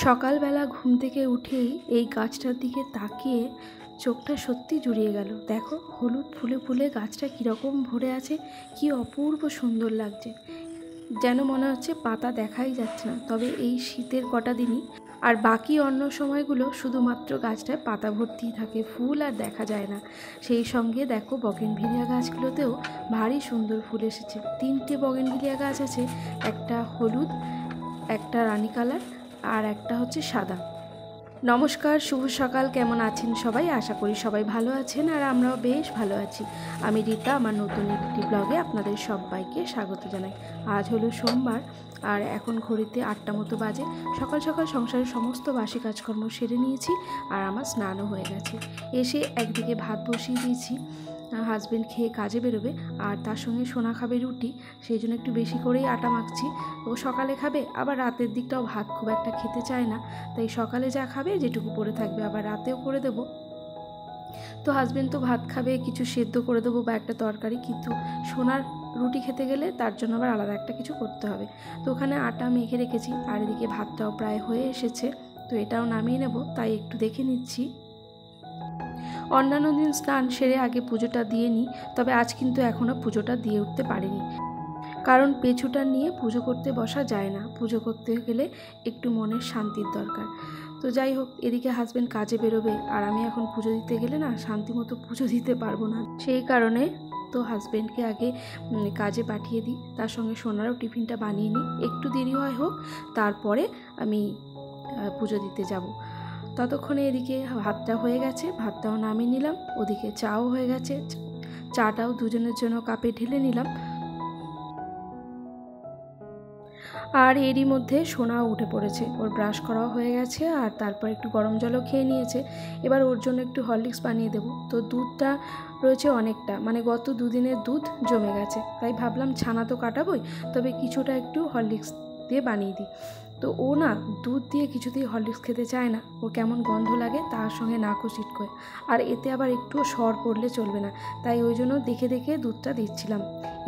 সকালবেলা ঘুম থেকে উঠেই এই গাছটার দিকে তাকিয়ে চোখটা সত্যি জুড়িয়ে গেল। দেখো হলুদ ফুলে ফুলে গাছটা কীরকম ভরে আছে, কি অপূর্ব সুন্দর লাগছে। যেন মনে হচ্ছে পাতা দেখাই যাচ্ছে না। তবে এই শীতের কটা দিনই, আর বাকি অন্য সময়গুলো শুধুমাত্র গাছটায় পাতা ভর্তি থাকে, ফুল আর দেখা যায় না। সেই সঙ্গে দেখো বগেনভিলিয়া গাছগুলোতেও ভারী সুন্দর ফুল এসেছে। 3টে বগেনভিলিয়া গাছ আছে, একটা হলুদ, একটা রানী কালার আর একটা হচ্ছে সাদা। নমস্কার, শুভ সকাল। কেমন আছেন সবাই? আশা করি সবাই ভালো আছেন আর আমরাও বেশ ভালো আছি। আমি রীতা, আমার নতুন একটি ব্লগে আপনাদের সবাইকে স্বাগত জানাই। আজ হলো সোমবার আর এখন ঘড়িতে 8টা মতো বাজে। সকাল সকাল সংসারের সমস্ত বাসি কাজকর্ম সেরে নিয়েছি আর আমার স্নানও হয়ে গেছে। এসে একদিকে ভাত বসিয়ে দিয়েছি, হাজব্যান্ড খেয়ে কাজে বেরোবে আর তার সঙ্গে সোনা খাবে রুটি, সেই জন্য একটু বেশি করেই আটা মাখছি। ও সকালে খাবে, আবার রাতের দিকটাও ভাত খুব একটা খেতে চায় না, তাই সকালে যা খাবে যেটুকু পড়ে থাকবে আবার রাতেও করে দেব। তো হাজব্যান্ড তো ভাত খাবে, কিছু সেদ্ধ করে দেবো বা একটা তরকারি, কিন্তু সোনার রুটি খেতে গেলে তার জন্য আবার আলাদা একটা কিছু করতে হবে। তো ওখানে আটা মেখে রেখেছি আর এদিকে ভাতটাও প্রায় হয়ে এসেছে, তো এটাও নামিয়ে নেব, তাই একটু দেখে নিচ্ছি। অন্যান্য দিন স্নান সেরে আগে পুজোটা দিয়ে নিই, তবে আজ কিন্তু এখনও পুজোটা দিয়ে উঠতে পারিনি, কারণ পেছুটা নিয়ে পুজো করতে বসা যায় না। পুজো করতে গেলে একটু মনের শান্তির দরকার। তো যাই হোক, এদিকে হাজব্যান্ড কাজে বেরোবে আর আমি এখন পুজো দিতে গেলে না শান্তি মতো পুজো দিতে পারবো না। সেই কারণে তো হাজব্যান্ডকে আগে কাজে পাঠিয়ে দিই, তার সঙ্গে সোনারও টিফিনটা বানিয়ে নিই। একটু দেরি হয় হোক, তারপরে আমি পুজো দিতে যাব। ততক্ষণে এদিকে ভাতটা হয়ে গেছে, ভাতটাও নামিয়ে নিলাম। ওদিকে চাও হয়ে গেছে, চাটাও দুজনের জন্য কাপে ঢেলে নিলাম। আর এরই মধ্যে সোনাও উঠে পড়েছে, ওর ব্রাশ করাও হয়ে গেছে আর তারপর একটু গরম জলও খেয়ে নিয়েছে। এবার ওর জন্য একটু হরলিক্স বানিয়ে দেবো। তো দুধটা রয়েছে অনেকটা, মানে গত দুদিনের দুধ জমে গেছে, তাই ভাবলাম ছানা তো কাটাবোই, তবে কিছুটা একটু হরলিক্স দিয়ে বানিয়ে দিই। তো ও না দুধ দিয়ে কিছুতেই হরলিক্স খেতে চায় না, ওর কেমন গন্ধ লাগে, তার সঙ্গে নাকও ছিটকোয়, আর এতে আবার একটুও সর পড়লে চলবে না, তাই ওই জন্য দেখে দেখে দুধটা দিচ্ছিলাম।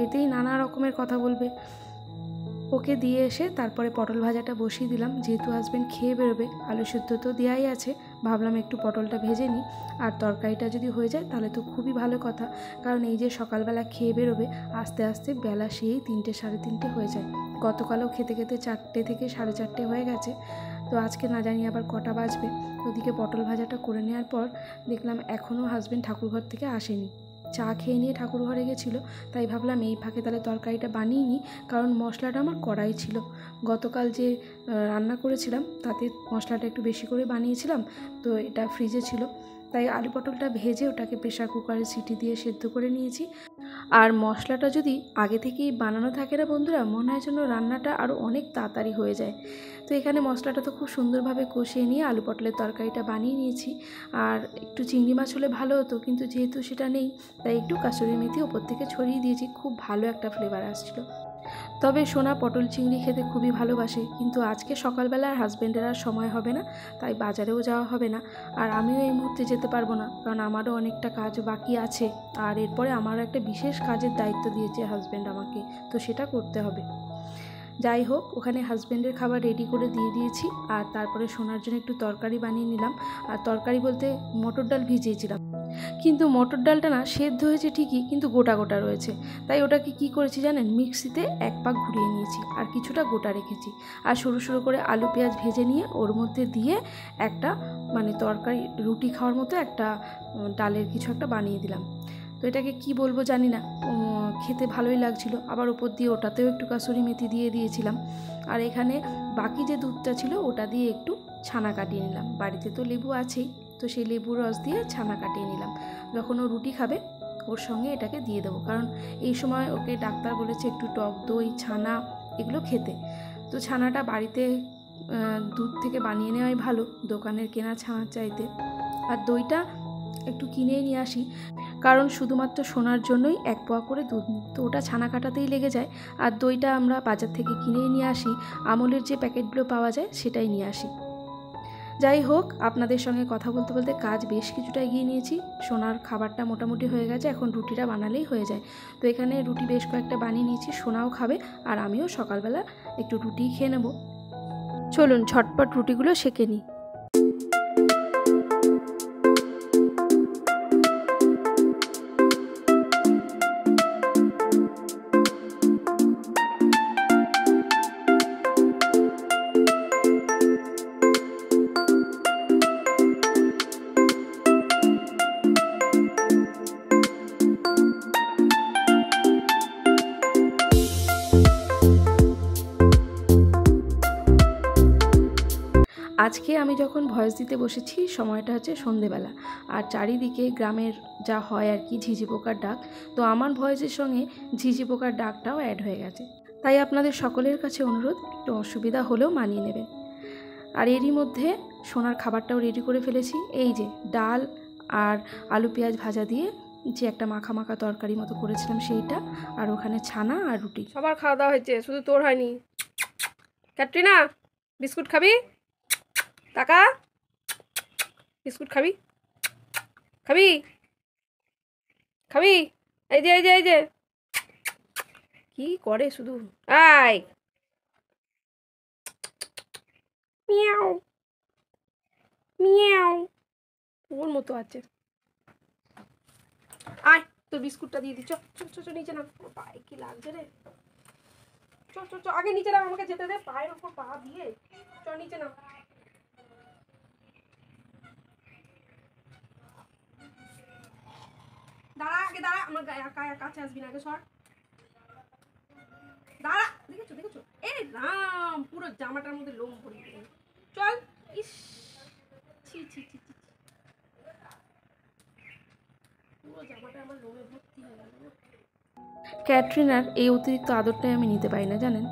এতেই নানা রকমের কথা বলবে। ওকে দিয়ে এসে তারপরে পটল ভাজাটা বসিয়ে দিলাম, যেহেতু হাজব্যান্ড খেয়ে বেরোবে। আলু সেদ্ধ তো দেওয়াই আছে, ভাবলাম একটু পটলটা ভেজে নিই, আর তরকারিটা যদি হয়ে যায় তাহলে তো খুবই ভালো কথা, কারণ এই যে সকালবেলা খেয়ে বেরোবে, আস্তে আস্তে বেলা সেই 3টে সাড়ে 3টে হয়ে যায়। গতকালও খেতে খেতে 4টে থেকে 4:30 হয়ে গেছে, তো আজকে না জানি আবার কটা বাজবে। ওদিকে পটল ভাজাটা করে নেওয়ার পর দেখলাম এখনও হাজব্যান্ড ঠাকুরঘর থেকে আসেনি। চা খেয়ে নিয়ে ঠাকুর ঘরে গেছিলো, তাই ভাবলাম এই ফাঁকে তাহলে তরকারিটা বানিয়ে নিই, কারণ মশলাটা আমার কড়াই ছিল। গতকাল যে রান্না করেছিলাম তাতে মশলাটা একটু বেশি করে বানিয়েছিলাম, তো এটা ফ্রিজে ছিল, তাই আলু পটলটা ভেজে ওটাকে প্রেশার কুকারে সিটি দিয়ে সেদ্ধ করে নিয়েছি। আর মশলাটা যদি আগে থেকেই বানানো থাকে না বন্ধুরা, মনে হয় যেন রান্নাটা আরও অনেক তাড়াতাড়ি হয়ে যায়। তো এখানে মশলাটা তো খুব সুন্দরভাবে কষিয়ে নিয়ে আলু পটলের তরকারিটা বানিয়ে নিয়েছি। আর একটু চিংড়ি মাছ হলে ভালো হতো, কিন্তু যেহেতু সেটা নেই, তাই একটু কাসুরি মেথি ওপর থেকে ছড়িয়ে দিয়েছি, খুব ভালো একটা ফ্লেভার আসছিল। তবে সোনা পটল চিংড়ি খেতে খুবই ভালোবাসে, কিন্তু আজকে সকালবেলা আর হাজব্যান্ডের আর সময় হবে না, তাই বাজারেও যাওয়া হবে না। আর আমিও এই মুহূর্তে যেতে পারবো না, কারণ আমারও অনেকটা কাজ বাকি আছে, আর এরপরে আমারও একটা বিশেষ কাজের দায়িত্ব দিয়েছে হাজব্যান্ড আমাকে, তো সেটা করতে হবে। যাই হোক, ওখানে হাজব্যান্ডের খাবার রেডি করে দিয়ে দিয়েছি, আর তারপরে সোনার জন্য একটু তরকারি বানিয়ে নিলাম। আর তরকারি বলতে মটর ডাল ভিজিয়েছিলাম, কিন্তু মটর ডালটা না সেদ্ধ হয়েছে ঠিকই, কিন্তু গোটা গোটা রয়েছে, তাই ওটাকে কি করেছি জানেন, মিক্সিতে এক পাক ঘুরিয়ে নিয়েছি আর কিছুটা গোটা রেখেছি, আর সরু সরু করে আলু পেঁয়াজ ভেজে নিয়ে ওর মধ্যে দিয়ে একটা মানে তরকারি রুটি খাওয়ার মতো একটা ডালের কিছু একটা বানিয়ে দিলাম। তো এটাকে কি বলবো জানি না, খেতে ভালোই লাগছিল। আবার ওপর দিয়ে ওটাতেও একটু কাসুরি মেথি দিয়ে দিয়েছিলাম। আর এখানে বাকি যে দুধটা ছিল ওটা দিয়ে একটু ছানা কাটিয়ে নিলাম, বাড়িতে তো লেবু আছেই, তো সেই লেবুর রস দিয়ে ছানা কাটিয়ে নিলাম। যখন ও রুটি খাবে ওর সঙ্গে এটাকে দিয়ে দেবো, কারণ এই সময় ওকে ডাক্তার বলেছে একটু টক দই ছানা এগুলো খেতে। তো ছানাটা বাড়িতে দুধ থেকে বানিয়ে নেওয়াই ভালো, দোকানের কেনা ছানার চাইতে। আর দইটা একটু কিনে নিয়ে আসি, কারণ শুধুমাত্র সোনার জন্যই 1 পোয়া করে দুধ নিই, তো ওটা ছানা কাটাতেই লেগে যায়। আর দইটা আমরা বাজার থেকে কিনেই নিয়ে আসি, আমুলের যে প্যাকেটগুলো পাওয়া যায় সেটাই নিয়ে আসি। যাই হোক, আপনাদের সঙ্গে কথা বলতে বলতে কাজ বেশ কিছুটা এগিয়ে নিয়েছি। সোনার খাবারটা মোটামুটি হয়ে গেছে, এখন রুটিটা বানালেই হয়ে যায়। তো এখানে রুটি বেশ কয়েকটা বানিয়ে নিয়েছি, সোনাও খাবে আর আমিও সকালবেলা একটু রুটি খেয়ে নেব। চলুন ঝটপট রুটিগুলো সেঁকে নিই। আজকে আমি যখন ভয়েস দিতে বসেছি সময়টা হচ্ছে সন্ধেবেলা, আর চারিদিকে গ্রামের যা হয় আর কি ঝিঝি পোকার ডাক, তো আমার ভয়েসের সঙ্গে ঝিঝি পোকার ডাকটাও অ্যাড হয়ে গেছে। তাই আপনাদের সকলের কাছে অনুরোধ, একটু অসুবিধা হলেও মানিয়ে নেবেন। আর এরই মধ্যে সোনার খাবারটাও রেডি করে ফেলেছি। এই যে ডাল আর আলু পেঁয়াজ ভাজা দিয়ে যে একটা মাখা মাখা তরকারি মতো করেছিলাম সেইটা, আর ওখানে ছানা আর রুটি। সবার খাওয়া দাওয়া হয়েছে, শুধু তোর হয়নি। ক্যাটরিনা, বিস্কুট খাবি? টাকা বিস্কুট খাবি? খাবি খাবি? এই যে এই যে এই যে কি করে শুধু, আয় মিয়াও মিয়াও, ওর মতো আছে। আয় তোর বিস্কুটটা দিয়ে দি। চ নিচে না, পায়ে কি লাগছে রে। চ আগে নিচে নাম, আমাকে যেতে দে। পায়ের উপর পা দিয়ে চ নিচে নাম। দাঁড়া আগে, দাঁড়া, আমার কাছে আসবি না, আগে সর। দাঁড়া, দেখেছো এই রাম, পুরো জামাটার মধ্যে লোম ভরে গেল। চল। ইস, ছি ছি ছি ছি, পুরো জামাটা আমার লোমে ভর্তি হয়ে গেল। ক্যাটরিনার এই অতিরিক্ত আদরটাই আমি নিতে পারি না জানেন।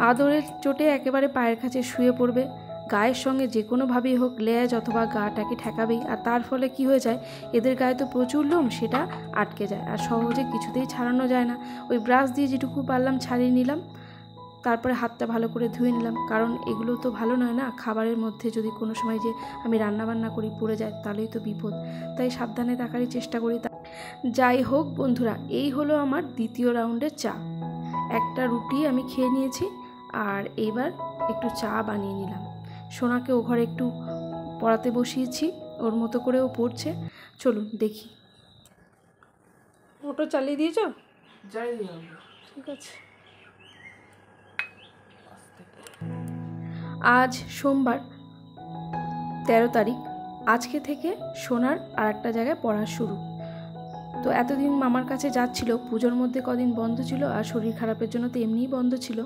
আদরের চোটে একেবারে পায়ের কাছে শুয়ে পড়বে, গায়ের সঙ্গে যে কোনোভাবেই হোক লেজ অথবা গাটাকে ঠেকাবেই, আর তার ফলে কি হয়ে যায়, এদের গায়ে তো প্রচুর লোম, সেটা আটকে যায় আর সহজে কিছুতেই ছাড়ানো যায় না। ওই ব্রাশ দিয়ে যেটুকু পারলাম ছাড়িয়ে নিলাম, তারপরে হাতটা ভালো করে ধুয়ে নিলাম, কারণ এগুলো তো ভালো নয় না, খাবারের মধ্যে যদি কোনো সময় যে আমি রান্নাবান্না করি পড়ে যায় তাহলেই তো বিপদ, তাই সাবধানে থাকারই চেষ্টা করি। যাই হোক বন্ধুরা, এই হলো আমার দ্বিতীয় রাউন্ডের চা। একটা রুটি আমি খেয়ে নিয়েছি, আর এইবার একটু চা বানিয়ে নিলাম। সোনাকে ও ঘরে একটু পড়াতে বসিয়েছি, ওর মতো করে ও পড়ছে। চলুন দেখি। মোটর চালিয়ে দিয়েছ? ঠিক আছে। আজ সোমবার 13 তারিখ। আজকে থেকে সোনার আর একটা জায়গায় পড়া শুরু। তো এতদিন মামার কাছে যাচ্ছিল, পুজোর মধ্যে কদিন বন্ধ ছিল, আর শরীর খারাপের জন্য তো এমনিই বন্ধ ছিল।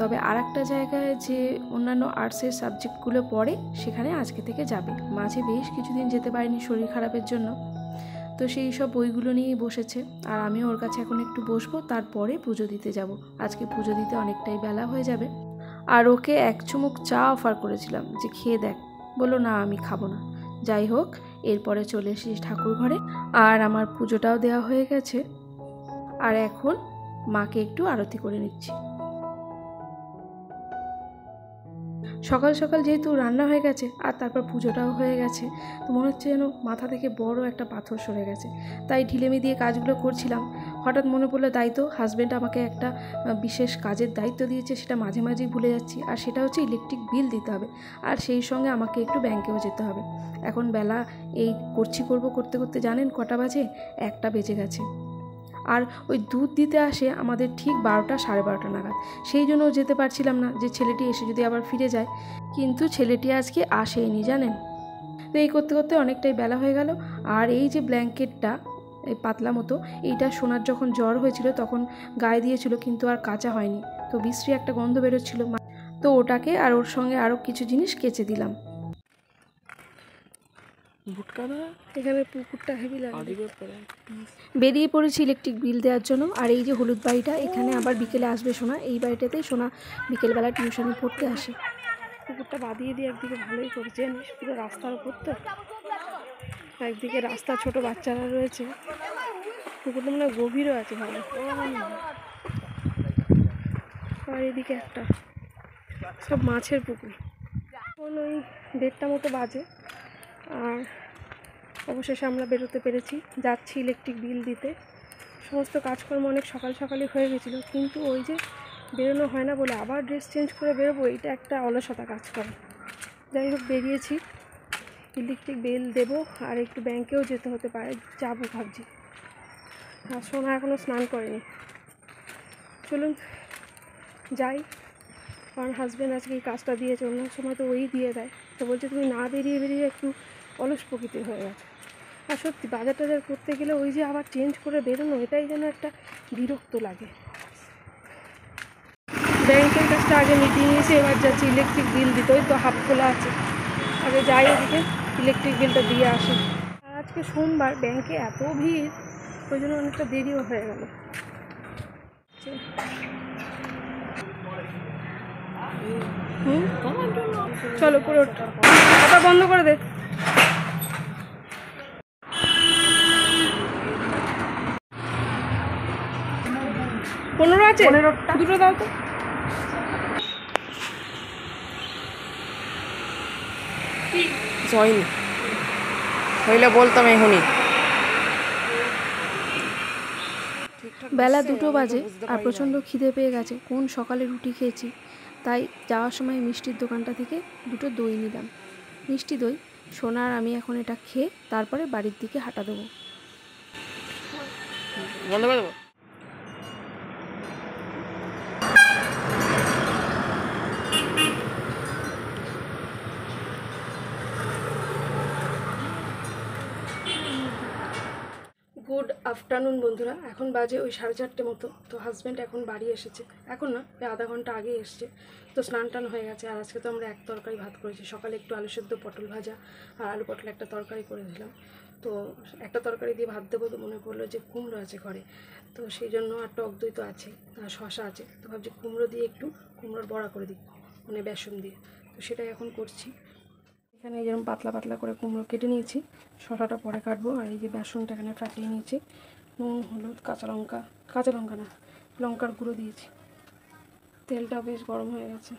তবে আর একটা জায়গায় যে অন্যান্য আর্টসের সাবজেক্টগুলো পড়ে সেখানে আজকে থেকে যাবে। মাঝে বেশ কিছুদিন যেতে পারিনি শরীর খারাপের জন্য, তো সেই সব বইগুলো নিয়েই বসেছে। আর আমিও ওর কাছে এখন একটু বসবো, তারপরে পুজো দিতে যাব। আজকে পুজো দিতে অনেকটাই বেলা হয়ে যাবে। আর ওকে এক চুমুক চা অফার করেছিলাম যে খেয়ে দেখ, বললো না আমি খাবো না। যাই হোক, এরপরে চলে এসেছি ঠাকুর ঘরে, আর আমার পুজোটাও দেওয়া হয়ে গেছে। আর এখন মাকে একটু আরতি করে নিচ্ছি। সকাল সকাল যেহেতু রান্না হয়ে গেছে আর তারপর পুজোটাও হয়ে গেছে, তো মনে হচ্ছে যেন মাথা থেকে বড় একটা পাথর সরে গেছে। তাই ঢিলেমি দিয়ে কাজগুলো করছিলাম। হঠাৎ মনে পড়লো দায়িত্ব, হাজব্যান্ড আমাকে একটা বিশেষ কাজের দায়িত্ব দিয়েছে, সেটা মাঝে মাঝেই ভুলে যাচ্ছি। আর সেটা হচ্ছে ইলেকট্রিক বিল দিতে হবে, আর সেই সঙ্গে আমাকে একটু ব্যাংকেও যেতে হবে। এখন বেলা এই করতে করতে জানেন কটা বাজে? 1টা বেজে গেছে। আর ওই দুধ দিতে আসে আমাদের ঠিক 12টা সাড়ে 12টা নাগাদ। সেই জন্য যেতে পারছিলাম না, যে ছেলেটি এসে যদি আবার ফিরে যায়। কিন্তু ছেলেটি আজকে আসেনি জানেন। তো এই করতে করতে অনেকটাই বেলা হয়ে গেল। আর এই যে ব্ল্যাঙ্কেটটা, এই পাতলা মতো, এইটা সোনার যখন জ্বর হয়েছিল তখন গায়ে দিয়েছিল, কিন্তু আর কাচা হয়নি। তো বিশ্রী একটা গন্ধ বেরোচ্ছিল, তো ওটাকে আর ওর সঙ্গে আরও কিছু জিনিস কেচে দিলাম। এখানে পুকুরটা হেভি লাগে। বেরিয়ে পড়েছি ইলেকট্রিক বিল দেওয়ার জন্য। আর এই যে হলুদ বাড়িটা, এখানে আবার বিকেলে আসবে সোনা। এই বাড়িটাতেই সোনা বিকেলবেলা টিউশনে পড়তে আসে। পুকুরটা বাঁধিয়ে দিয়ে একদিকে ভালোই করেছে, জানিস, পুরো রাস্তার উপর তো, একদিকে রাস্তা, ছোট বাচ্চারা রয়েছে। পুকুরটা মানে গভীরও আছে ভালো। আর এদিকে একটা সব মাছের পুকুর। এখন ওই 1:30 মতো বাজে, আর অবশেষে আমরা বেরোতে পেরেছি। যাচ্ছি ইলেকট্রিক বিল দিতে। সমস্ত কাজকর্ম অনেক সকাল সকালই হয়ে গেছিলো, কিন্তু ওই যে বেরোনো হয় না বলে আবার ড্রেস চেঞ্জ করে বেরোবো, এটা একটা অলসতা কাজ করে। যাই হোক বেরিয়েছি, ইলেকট্রিক বিল দেবো আর একটু ব্যাংকেও যেতে হতে পারে, যাবো ভাবছি। আর সোনা এখনও স্নান করেনি, চলুন যাই। কারণ হাজব্যান্ড আজকে এই কাজটা দিয়েছে, অন্য সময় তো ওই দিয়ে দেয়। তো বলছে তুমি না বেরিয়ে একটু অলস প্রকৃতির হয়ে গেছে। আর সত্যি বাজার টাজার করতে গেলে ওই যে আবার চেঞ্জ করে বেরোনো, এটাই যেন একটা বিরক্ত লাগে। ব্যাংকের কাজটা আগে মিটিয়ে নিয়েছে, এবার যাচ্ছি ইলেকট্রিক বিল দিতে। ওই তো হাফ খোলা আছে, আগে যাই ওদিকে ইলেকট্রিক বিলটা দিয়ে আসি। আর আজকে সোমবার, ব্যাংকে এত ভিড়, ওই জন্য অনেকটা দেরিও হয়ে গেল। চলো পুরো খাতা বন্ধ করে দে। 15 আছে, দুটো দাও তো। হয়নি, হইলে বলতাম এখনই। বেলা 2টো বাজে আর প্রচণ্ড খিদে পেয়ে গেছে। কোন সকালে রুটি খেয়েছি, তাই যাওয়ার সময় মিষ্টির দোকানটা থেকে 2টো দই নিলাম, মিষ্টি দই। সোনার আমি এখন এটা খেয়ে তারপরে বাড়ির দিকে হাঁটা দেবো। বন্ধ করে দেবো। গুড আফটারনুন বন্ধুরা, এখন বাজে ওই 4:30 মতো। তো হাজব্যান্ড এখন বাড়ি এসেছে, এখন না আধা ঘন্টা আগে এসছে। তো স্নান টান হয়ে গেছে। আর আজকে তো আমরা এক তরকারি ভাত করেছি, সকালে একটু আলু সেদ্ধ, পটল ভাজা আর আলু পটল একটা তরকারি করেছিলাম। তো একটা তরকারি দিয়ে ভাত দেবো, তো মনে পড়লো যে কুমড়ো আছে ঘরে, তো সেই জন্য আর টক দই তো আছে আর শশা আছে। তো ভাবছি কুমড়ো দিয়ে একটু কুমড়োর বড়া করে দিই, মানে বেসন দিয়ে। তো সেটাই এখন করছি। এখানে যেরকম পাতলা পাতলা করে কুমড়ো কেটে নিয়েছি, শশাটা পরে কাটবো। আর এই যে বেসনটা এখানে ফাটিয়ে নিয়েছি, নুন, হলুদ, কাঁচা লঙ্কা না, লঙ্কার গুঁড়ো দিয়েছি। তেলটা বেশ গরম হয়ে গেছে।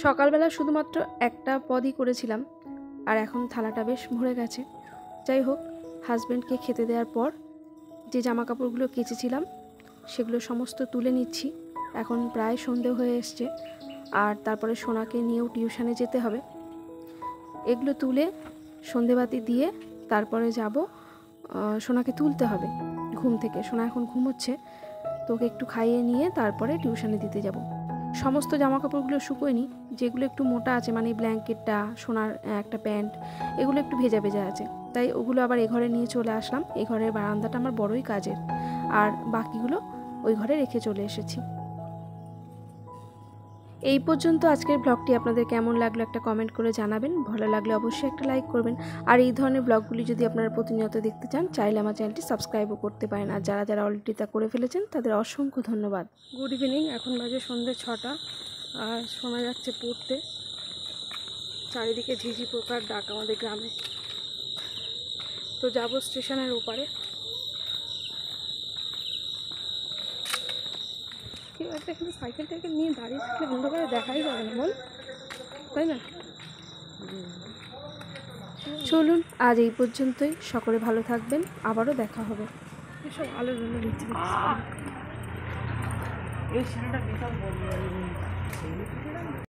সকালবেলা শুধুমাত্র একটা পদই করেছিলাম, আর এখন থালাটা বেশ ভরে গেছে। যাই হোক, হাজব্যান্ডকে খেতে দেওয়ার পর যে জামা কাপড়গুলো কেচেছিলাম সেগুলো সমস্ত তুলে নিচ্ছি। এখন প্রায় সন্ধে হয়ে এসছে, আর তারপরে সোনাকে নিয়েও টিউশনে যেতে হবে। এগুলো তুলে সন্ধেবাতি দিয়ে তারপরে যাব, সোনাকে তুলতে হবে ঘুম থেকে। সোনা এখন ঘুমোচ্ছে, তোকে একটু খাইয়ে নিয়ে তারপরে টিউশনে দিতে যাব। সমস্ত জামা কাপড়গুলো শুকোয়নি, যেগুলো একটু মোটা আছে, মানে ব্ল্যাঙ্কেটটা, সোনার একটা প্যান্ট, এগুলো একটু ভেজা ভেজা আছে, তাই ওগুলো আবার এ ঘরে নিয়ে চলে আসলাম। এই ঘরের বারান্দাটা আমার বড়ই কাজের, আর বাকিগুলো ওই ঘরে রেখে চলে এসেছি। এই পর্যন্ত আজকের ব্লগটি আপনাদের কেমন লাগলো একটা কমেন্ট করে জানাবেন। ভালো লাগলে অবশ্যই একটা লাইক করবেন। আর এই ধরনের ব্লগগুলি যদি আপনারা প্রতিনিয়ত দেখতে চান, চাইলে আমার চ্যানেলটি সাবস্ক্রাইবও করতে পারেন। আর যারা অলরেডি তা করে ফেলেছেন তাদের অসংখ্য ধন্যবাদ। গুড ইভিনিং, এখন বাজে সন্ধ্যে 6টা আর শোনা যাচ্ছে পড়তে। চারিদিকে ঝিঝি পোকার ডাক আমাদের গ্রামে। তো যাবো স্টেশনের ওপারে। কেউ একটা এখানে সাইকেল টাইকেল নিয়ে দাঁড়িয়ে থাকলে অন্ধকারে দেখাই যাবে না, বল, তাই না? চলুন আজ এই পর্যন্তই, সকলে ভালো থাকবেন, আবারও দেখা হবে। এসব আলোর জন্য দিচ্ছি।